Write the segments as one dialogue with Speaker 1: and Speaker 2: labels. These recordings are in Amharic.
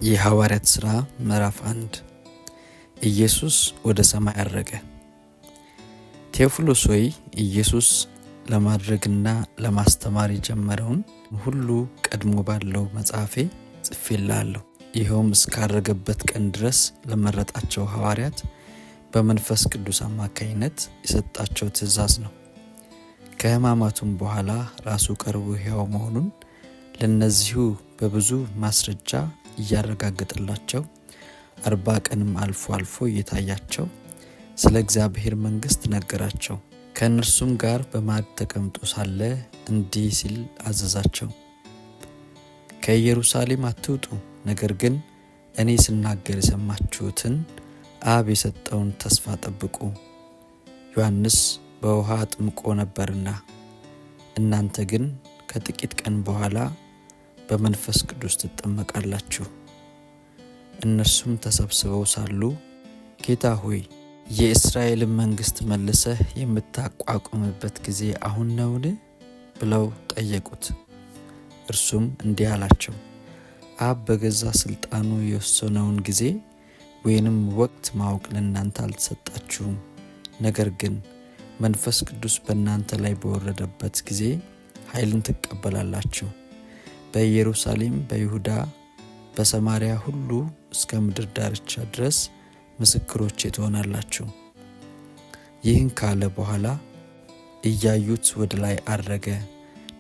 Speaker 1: የሐዋርያት ሥራ ምዕራፍ 1 ኢየሱስ ወደ ሰማይ አረገ። ቴዎፍሎስ ሆይ ኢየሱስ ለማድረግና ለማስተማር የጀመረውን ሁሉ ቀድሞ ባለው መጽሐፌ ጽፌልሃለሁ። ይኸውም እስካረገበት ቀን ድረስ ለመረጣቸው ሐዋርያት በመንፈስ ቅዱስ አማካኝነት የሰጣቸው ትእዛዝ ነው። ከሕማማቱም በኋላ ራሱ ቀርቦ ሕያው መሆኑን ለነዚሁ በብዙ ማስረጃ እያረጋገጠላቸው 40 ቀንም አልፎ አልፎ እየታያቸው ስለ እግዚአብሔር መንግሥት ነገራቸው። ከእነርሱም ጋር በማዕድ ተቀምጦ ሳለ እንዲህ ሲል አዘዛቸው። ከኢየሩሳሌም አትውጡ፣ ነገር ግን እኔ ስናገር የሰማችሁትን አብ የሰጠውን ተስፋ ጠብቁ። ዮሐንስ በውሃ አጥምቆ ነበርና፣ እናንተ ግን ከጥቂት ቀን በኋላ በመንፈስ ቅዱስ ትጠመቃላችሁ። እነርሱም ተሰብስበው ሳሉ ጌታ ሆይ የእስራኤልን መንግሥት መልሰህ የምታቋቁምበት ጊዜ አሁን ነውን? ብለው ጠየቁት። እርሱም እንዲህ አላቸው፣ አብ በገዛ ሥልጣኑ የወሰነውን ጊዜ ወይንም ወቅት ማወቅ ለእናንተ አልተሰጣችሁም። ነገር ግን መንፈስ ቅዱስ በእናንተ ላይ በወረደበት ጊዜ ኃይልን ትቀበላላችሁ። በኢየሩሳሌም፣ በይሁዳ፣ በሰማርያ ሁሉ እስከ ምድር ዳርቻ ድረስ ምስክሮቼ ትሆናላችሁ። ይህን ካለ በኋላ እያዩት ወደ ላይ አረገ፣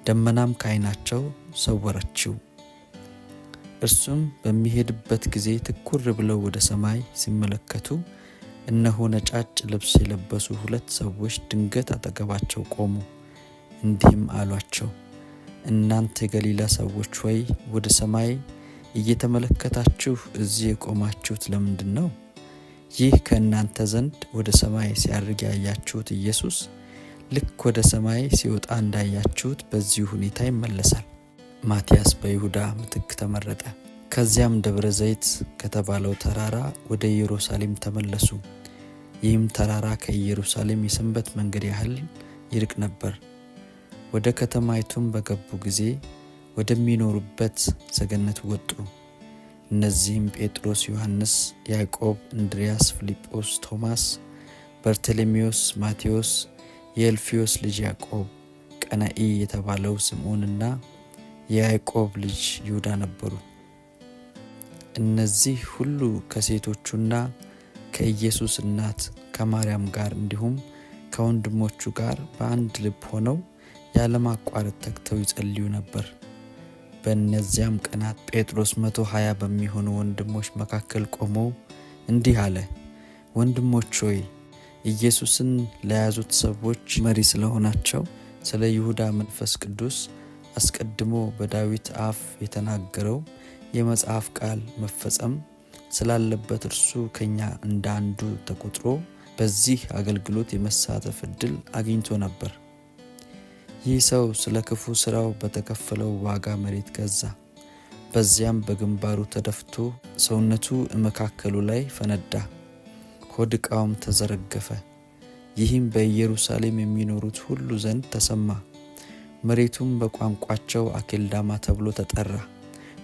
Speaker 1: ደመናም ከዓይናቸው ሰወረችው። እርሱም በሚሄድበት ጊዜ ትኩር ብለው ወደ ሰማይ ሲመለከቱ እነሆ ነጫጭ ልብስ የለበሱ 2 ሰዎች ድንገት አጠገባቸው ቆሙ። እንዲህም አሏቸው፣ እናንተ የገሊላ ሰዎች ሆይ ወደ ሰማይ እየተመለከታችሁ እዚህ የቆማችሁት ለምንድን ነው? ይህ ከእናንተ ዘንድ ወደ ሰማይ ሲያርግ ያያችሁት ኢየሱስ ልክ ወደ ሰማይ ሲወጣ እንዳያችሁት በዚሁ ሁኔታ ይመለሳል። ማትያስ በይሁዳ ምትክ ተመረጠ። ከዚያም ደብረ ዘይት ከተባለው ተራራ ወደ ኢየሩሳሌም ተመለሱ። ይህም ተራራ ከኢየሩሳሌም የሰንበት መንገድ ያህል ይርቅ ነበር። ወደ ከተማይቱም በገቡ ጊዜ ወደሚኖሩበት ሰገነት ወጡ። እነዚህም ጴጥሮስ፣ ዮሐንስ፣ ያዕቆብ፣ እንድርያስ፣ ፊልጶስ፣ ቶማስ፣ በርተሎሜዎስ፣ ማቴዎስ፣ የእልፍዮስ ልጅ ያዕቆብ፣ ቀናኢ የተባለው ስምዖንና የያዕቆብ ልጅ ይሁዳ ነበሩ። እነዚህ ሁሉ ከሴቶቹና ከኢየሱስ እናት ከማርያም ጋር እንዲሁም ከወንድሞቹ ጋር በአንድ ልብ ሆነው ያለማቋረጥ ተግተው ይጸልዩ ነበር። በእነዚያም ቀናት ጴጥሮስ 120 በሚሆኑ ወንድሞች መካከል ቆሞ እንዲህ አለ፣ ወንድሞች ሆይ ኢየሱስን ለያዙት ሰዎች መሪ ስለሆናቸው ስለ ይሁዳ መንፈስ ቅዱስ አስቀድሞ በዳዊት አፍ የተናገረው የመጽሐፍ ቃል መፈጸም ስላለበት እርሱ ከኛ እንደ አንዱ ተቆጥሮ በዚህ አገልግሎት የመሳተፍ ዕድል አግኝቶ ነበር። ይህ ሰው ስለ ክፉ ሥራው በተከፈለው ዋጋ መሬት ገዛ። በዚያም በግንባሩ ተደፍቶ ሰውነቱ መካከሉ ላይ ፈነዳ፣ ሆድ ዕቃውም ተዘረገፈ። ይህም በኢየሩሳሌም የሚኖሩት ሁሉ ዘንድ ተሰማ። መሬቱም በቋንቋቸው አኬልዳማ ተብሎ ተጠራ።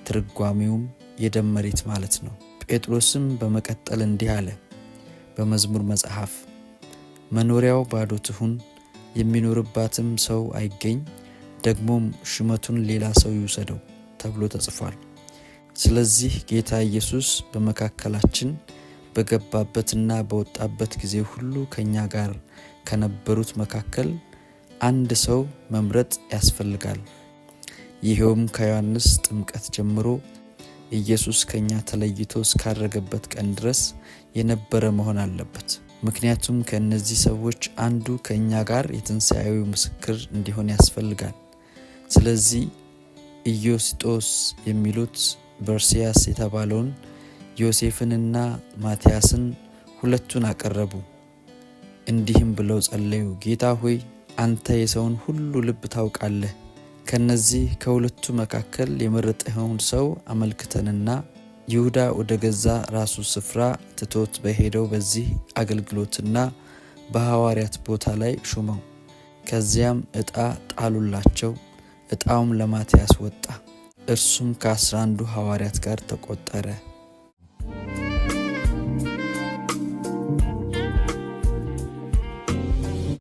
Speaker 1: ትርጓሜውም የደም መሬት ማለት ነው። ጴጥሮስም በመቀጠል እንዲህ አለ፣ በመዝሙር መጽሐፍ መኖሪያው ባዶ ትሁን፣ የሚኖርባትም ሰው አይገኝ፣ ደግሞም ሹመቱን ሌላ ሰው ይውሰደው ተብሎ ተጽፏል። ስለዚህ ጌታ ኢየሱስ በመካከላችን በገባበትና በወጣበት ጊዜ ሁሉ ከኛ ጋር ከነበሩት መካከል አንድ ሰው መምረጥ ያስፈልጋል። ይኸውም ከዮሐንስ ጥምቀት ጀምሮ ኢየሱስ ከኛ ተለይቶ እስካረገበት ቀን ድረስ የነበረ መሆን አለበት። ምክንያቱም ከእነዚህ ሰዎች አንዱ ከእኛ ጋር የትንሣኤው ምስክር እንዲሆን ያስፈልጋል። ስለዚህ ኢዮስጦስ የሚሉት በርሲያስ የተባለውን ዮሴፍንና ማትያስን ሁለቱን አቀረቡ። እንዲህም ብለው ጸለዩ፣ ጌታ ሆይ አንተ የሰውን ሁሉ ልብ ታውቃለህ። ከነዚህ ከሁለቱ መካከል የመረጠኸውን ሰው አመልክተንና ይሁዳ ወደ ገዛ ራሱ ስፍራ ትቶት በሄደው በዚህ አገልግሎትና በሐዋርያት ቦታ ላይ ሹመው። ከዚያም ዕጣ ጣሉላቸው። ዕጣውም ለማትያስ ወጣ። እርሱም ከ11 ሐዋርያት ጋር ተቆጠረ።